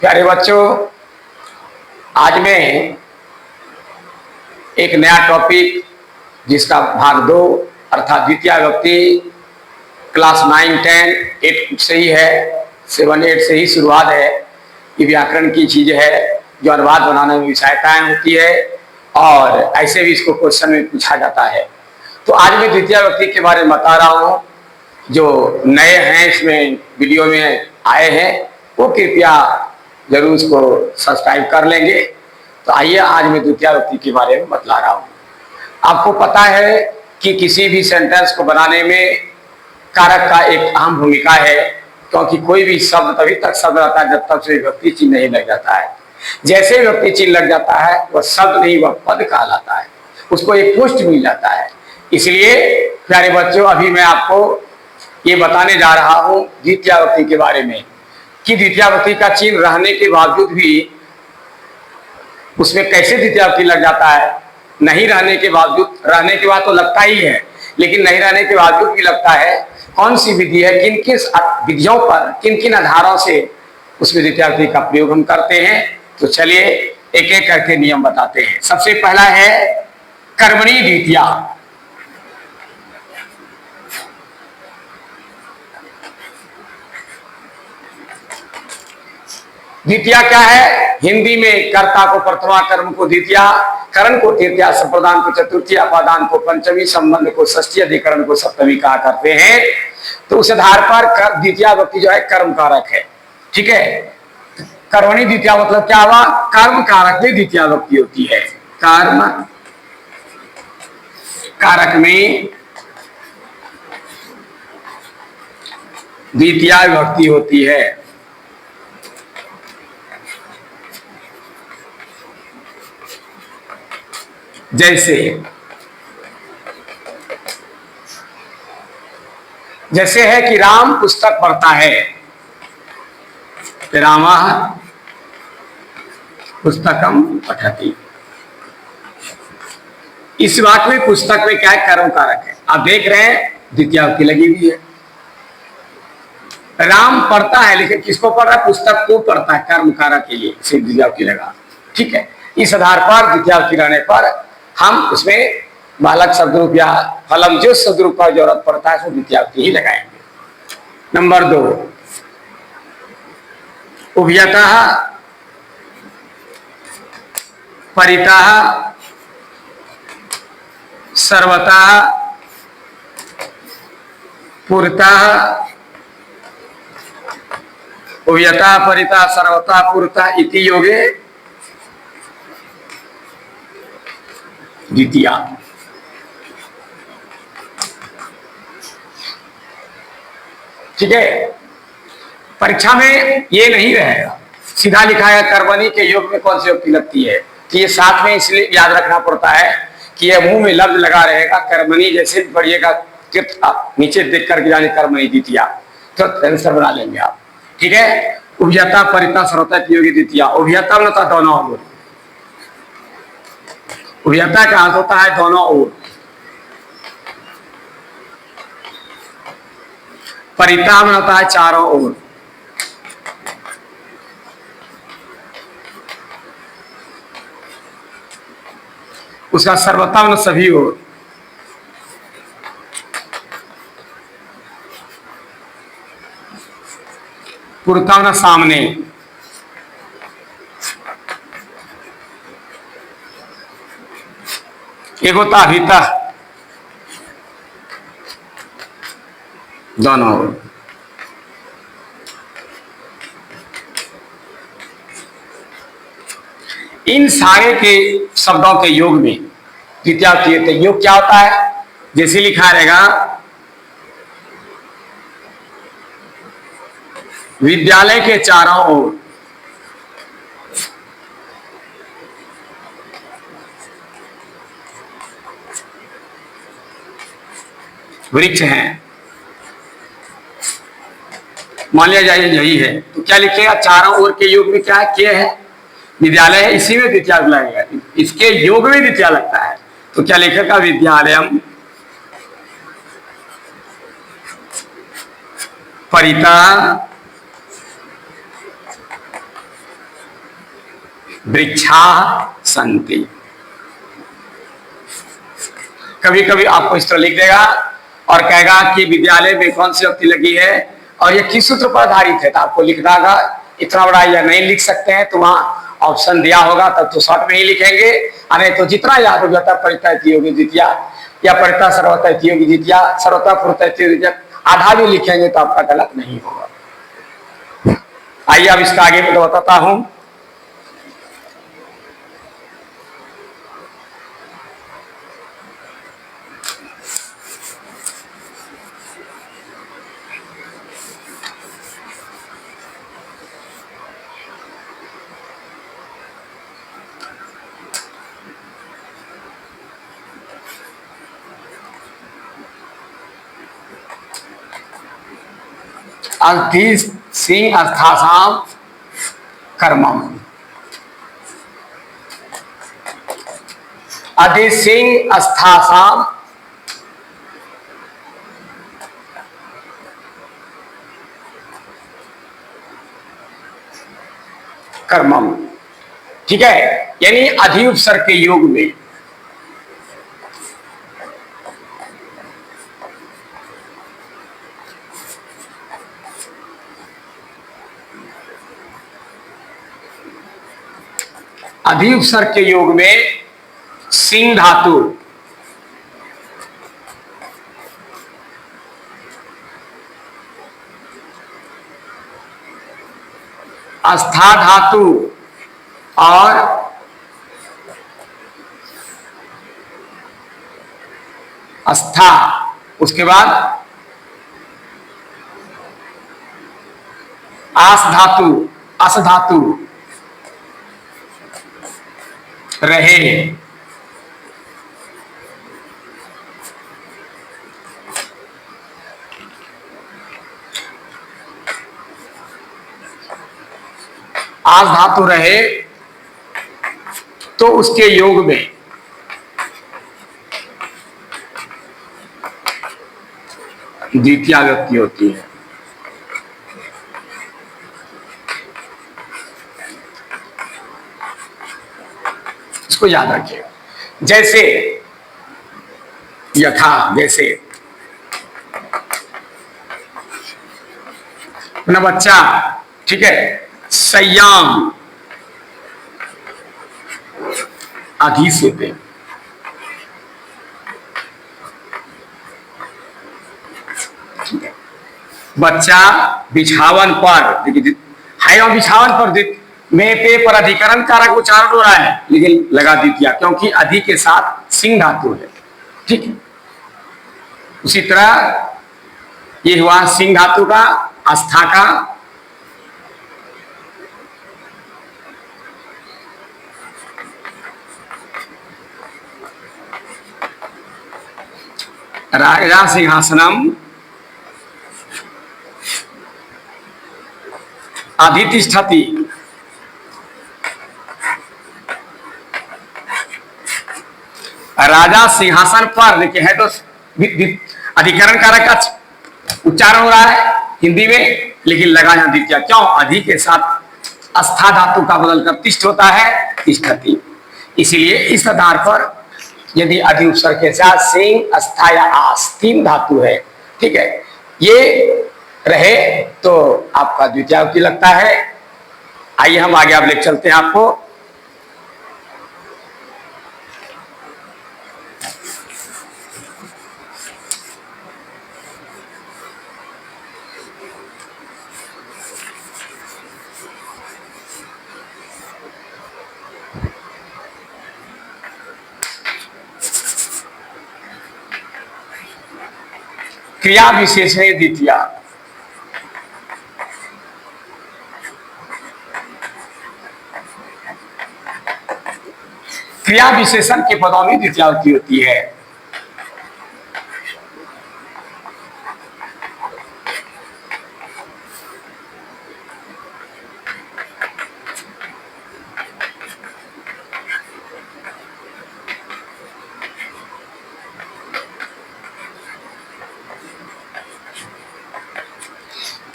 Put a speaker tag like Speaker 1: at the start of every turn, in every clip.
Speaker 1: प्यारे बच्चों, आज मैं एक नया टॉपिक जिसका भाग 2 अर्थात द्वितीय विभक्ति क्लास 9, 10, 8 से ही है, 7, 8 से ही शुरुआत है। ये व्याकरण की चीज है जो अनुवाद बनाने में सहायताएं होती है और ऐसे भी इसको क्वेश्चन में पूछा जाता है। तो आज मैं द्वितीय विभक्ति के बारे में बता रहा हूँ। जो नए हैं इसमें वीडियो में आए हैं वो कृपया जरूर इसको सब्सक्राइब कर लेंगे। तो आइए आज मैं द्वितीय विभक्ति के बारे में बतला रहा हूँ। आपको पता है कि किसी भी सेंटेंस को बनाने में कारक का एक अहम भूमिका है, क्योंकि कोई भी शब्द तभी तक शब्द रहता है जब तक से विभक्ति चिन्ह नहीं लग जाता है। जैसे विभक्ति चिन्ह लग जाता है वह शब्द नहीं, वह पद कहलाता है, उसको एक पुष्ट मिल जाता है। इसलिए प्यारे बच्चों, अभी मैं आपको ये बताने जा रहा हूँ द्वितीय विभक्ति के बारे में कि द्वितीय विभक्ति का चिन्ह रहने के बावजूद भी उसमें कैसे द्वितीय विभक्ति लग जाता है। नहीं रहने के बावजूद, रहने के बाद तो लगता ही है, लेकिन नहीं रहने के बावजूद भी लगता है। कौन सी विधि है, किन किन विधियों पर, किन किन आधारों से उसमें द्वितीय विभक्ति का प्रयोग हम करते हैं। तो चलिए एक एक करके नियम बताते हैं। सबसे पहला है कर्मणी द्वितीय। द्वितीय क्या है? हिंदी में कर्ता को प्रथमा, कर्म को द्वितीय, करण को तृतीया, संप्रदान को चतुर्थी, अपादान को पंचमी, संबंध को षष्ठी, अधिकरण को सप्तमी कहा करते हैं। तो उस आधार पर द्वितीय विभक्ति जो है कर्म कारक है। ठीक है, कर्मणी द्वितीय मतलब क्या हुआ? कर्म कारक में द्वितीय विभक्ति होती है। कर्म कारक में द्वितीय विभक्ति होती है। जैसे है कि राम पुस्तक पढ़ता है, रामः पुस्तकम पठति। इस वाक्य में पुस्तक में क्या है? कर्म कारक है। आप देख रहे हैं द्वितीय विभक्ति लगी हुई है। राम पढ़ता है, लेकिन किसको पढ़ रहा है? पुस्तक को पढ़ता है, कर्म कारक के लिए इसे द्वितीय विभक्ति लगा। ठीक है, इस आधार पर द्वितीय विभक्ति रहने पर हम उसमें बालक शब्दरूप या फलम जो शब्दरूप का जरूरत पड़ता है उसमें द्वितीय विभक्ति ही लगाएंगे। नंबर 2, उभयतः, परितः, सर्वतः, पुरतः। उभयतः, परितः, सर्वतः, पुरतः इति योगे द्वितीय। ठीक है, परीक्षा में ये नहीं रहेगा सीधा लिखा है कर्मणी के योग में कौन सी विभक्ति लगती है। कि ये साथ में इसलिए याद रखना पड़ता है कि ये मुंह में लफ्ज लगा रहेगा। कर्मणी जैसे पढ़िएगा नीचे देख करके जाने कर्मणी द्वितीय, तो आंसर बना लेंगे आप। ठीक है, उभयता, परिता, सर्वता योगी द्वितीय। उभयता मतलब दोनों ओर। उभयता का अर्थ होता है दोनों ओर। परिता में होता है चारों ओर। उसका सर्वता में सभी ओर। पुरता में सामने। एक होता अभितः, दोनों ओर। इन सारे के शब्दों के योग में द्वितीय विभक्ति। योग क्या होता है? जैसे लिखा रहेगा विद्यालय के चारों ओर। वृक्ष हैं, मान लिया जाए यही है, तो क्या लिखेगा? चारों ओर के योग में क्या है? के है, विद्यालय है, इसी में द्वितीय लगेगा। इसके योग में द्वितीय लगता है, तो क्या लिखेगा? विद्यालयम, परिता, वृक्षा सन्ति। कभी कभी आपको इस तरह लिख देगा और कहेगा कि विद्यालय में कौन सी युक्ति लगी है और ये किस सूत्र पर आधारित है, तो आपको लिखना होगा इतना बड़ा या नहीं लिख सकते हैं तो वहां ऑप्शन दिया होगा, तब तो शॉर्ट में ही लिखेंगे। अरे तो जितना याद हो जाता परितैती होगी द्वितीया या परिता सर्वतैती होगी द्वितीया सर्वता पूर्वतैती होगी, आधा भी लिखेंगे तो आपका गलत नहीं होगा। आइए अब इसका आगे मैं बताता हूं। अधि सिंह अर्थासाम कर्मम, अधि सिंह अस्थासाम कर्मम। ठीक है, यानी अधि उपसर्ग के योग में अधि उपसर्ग के योग में सिंह धातु अस्था धातु और अस्था, उसके बाद आस धातु अस धातु रहे। आस धातु रहे तो उसके योग में द्वितीया विभक्ति होती है। इसको याद रखिएगा। जैसे यथा, जैसे न बच्चा, ठीक है, संयाम आदि से थे। बच्चा बिछावन पर, है बिछावन पर में पे पर अधिकरण कारक उच्चारण हो रहा है लेकिन लगा द्वितीया क्योंकि अधि के साथ सिंह धातु है। ठीक है, उसी तरह ये हुआ सिंह धातु का, आस्था का, राजा सिंहासनम अधितिष्ठति, राजा सिंहासन पर, देखिए है तो अधिकरण कारक का उच्चारण हो रहा है हिंदी में लेकिन लगा यहां द्वितीया, क्यों? अधि के साथ अस्था धातु का बदलकर तिष्ठ होता है, तिष्ठति। इसीलिए इस आधार पर यदि अधि उपसर्ग के साथ सिंह अस्था या आस तीन धातु है, ठीक है, ये रहे तो आपका द्वितीया विभक्ति लगता है। आइए हम आगे आप ले चलते हैं आपको। क्रिया विशेषण द्वितीया, क्रिया विशेषण के पदों में द्वितीया विभक्ति होती है।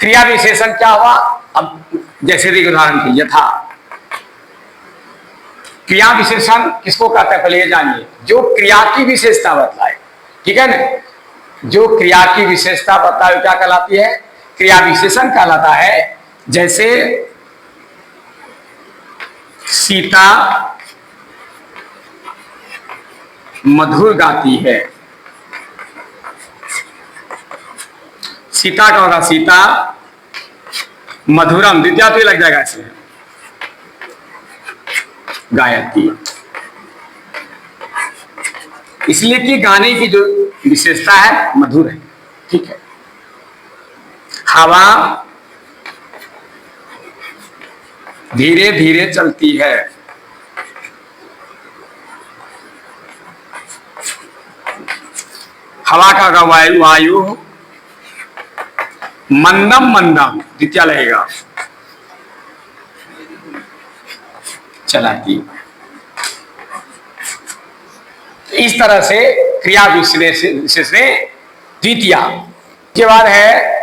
Speaker 1: क्रिया विशेषण क्या हुआ? अब जैसे देखिए उदाहरण के यथा, क्रिया विशेषण किसको कहते हैं पहले ये जानिए, जो क्रिया की विशेषता बतलाए, ठीक है ना, जो क्रिया की विशेषता बतलाए क्या कहलाती है, क्रिया विशेषण कहलाता है। जैसे सीता मधुर गाती है, सीता का होगा सीता मधुरम, द्वितीय तो लग जाएगा इसमें, गायत्री, इसलिए कि गाने की जो विशेषता है मधुर है, ठीक है। हवा धीरे धीरे चलती है, हवा का होगा वायु, वायु मंदम मंदम, द्वितीय लगेगा, चलाती। इस तरह से क्रिया विशेष में द्वितीय के बाद है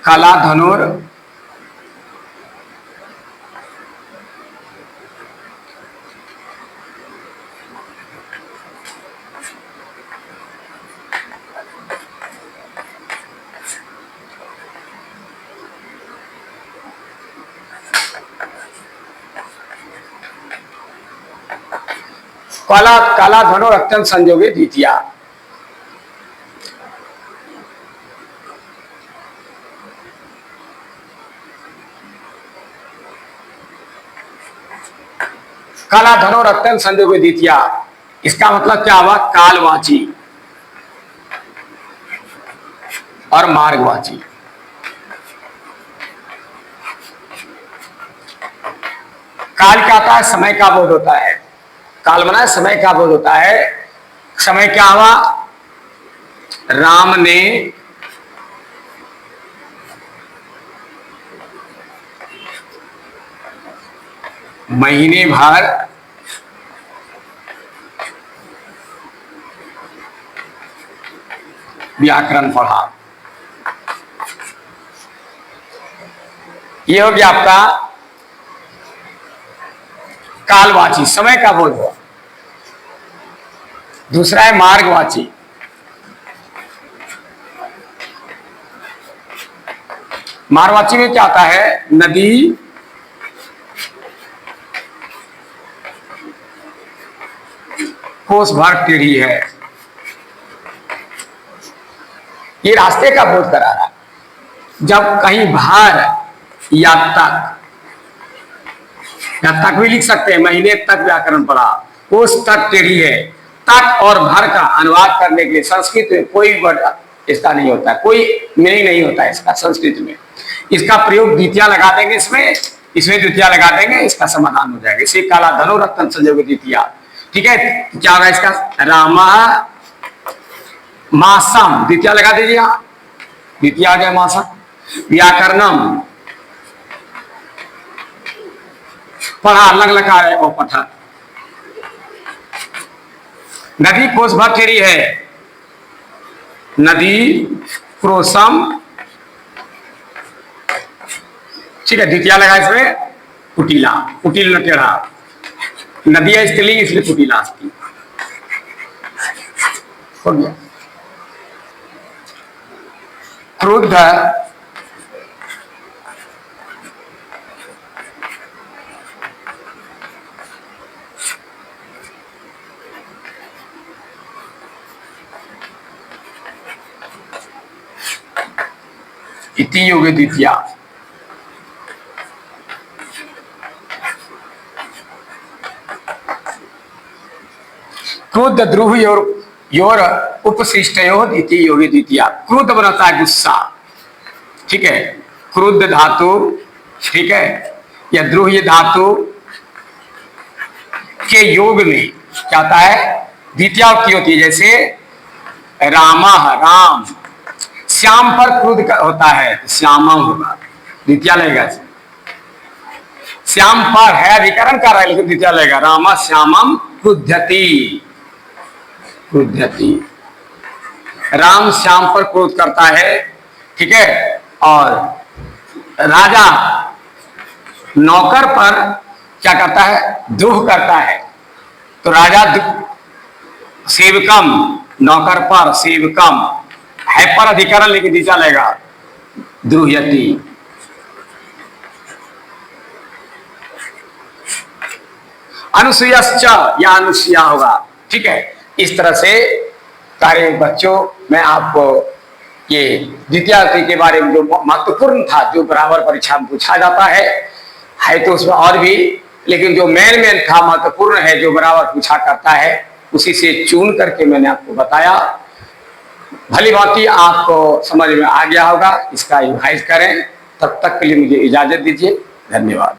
Speaker 1: काला धनुर काला धनुर अत्यंत संजोगे द्वितीय। काला धनुर अत्यंत संजोगे द्वितीय, इसका मतलब क्या हुआ, कालवाची और मार्गवाची। काल क्या होता है, समय का बोध होता है, काल बना समय का बोध होता है। समय क्या हुआ, राम ने महीने भर व्याकरण पढ़ा, ये हो गया आपका कालवाची, समय का बोध हुआ। दूसरा है मार्गवाची, मार्गवाची में क्या आता है, नदी कोस भर टेढ़ी है, ये रास्ते का बोध करा रहा। जब कहीं भार या तक भी लिख सकते हैं, महीने तक व्याकरण पढ़ा, कोस तक टेढ़ी है, तक और भर का अनुवाद करने के लिए संस्कृत में कोई वर्ड इसका नहीं होता है, कोई मीनिंग नहीं होता है इसका संस्कृत में। इसका प्रयोग द्वितीय लगा देंगे, इसमें द्वितीय लगा देंगे, इसका समाधान हो जाएगा। इसे काला धनुर रत्न संजोग द्वितीय, ठीक है। क्या होगा इसका, रामा मासम, द्वितीय लगा दीजिए, द्वितीय आ गया मासम। व्याकरणम पढ़ा, अलग लगा है वो पठा। नदी कोस भर टेढ़ी है, नदी क्रोसम, ठीक है, द्वितीय लगा इसमें कुटिला, कुटिल न टेढ़ा, नदी है स्त्रीलिंग इसलिए कुटिला हो गया। क्रोध इति योगे द्वितीय, क्रोध ध्रुव योर उपशिष्टयोर इति योगे द्वितीय। क्रोध बनाता है गुस्सा, ठीक है, क्रोध धातु, ठीक है, या द्रुह्य धातु के योग में क्या आता है, द्वितीया विभक्ति होती है, जैसे रामः राम, श्याम पर क्रोध होता है श्यामम होगा, द्वितीया लगेगा। श्याम पर है अधिकरण कर रहा है लेकिन द्वितीया लगेगा, राम श्यामम क्रुध्यति, क्रुध्यति। राम श्याम पर क्रोध करता है, ठीक है। और राजा नौकर पर क्या करता है, द्रोह करता है, तो राजा सेवकम, नौकर पर सेवकम है पर अधिकरण लेकिन द्वितीया लगेगा, द्रुह्यति। अनुसूयश्च या अनुसूया होगा, ठीक है। इस तरह से सारे बच्चों मैं आपको ये द्वितीय विभक्ति के बारे में जो महत्वपूर्ण था, जो बराबर परीक्षा में पूछा जाता है तो उसमें और भी, लेकिन जो मेन था महत्वपूर्ण है जो बराबर पूछा करता है, उसी से चुन करके मैंने आपको बताया। भली भांति आपको समझ में आ गया होगा, इसका रिवाइज करें। तब तक के लिए मुझे इजाजत दीजिए, धन्यवाद।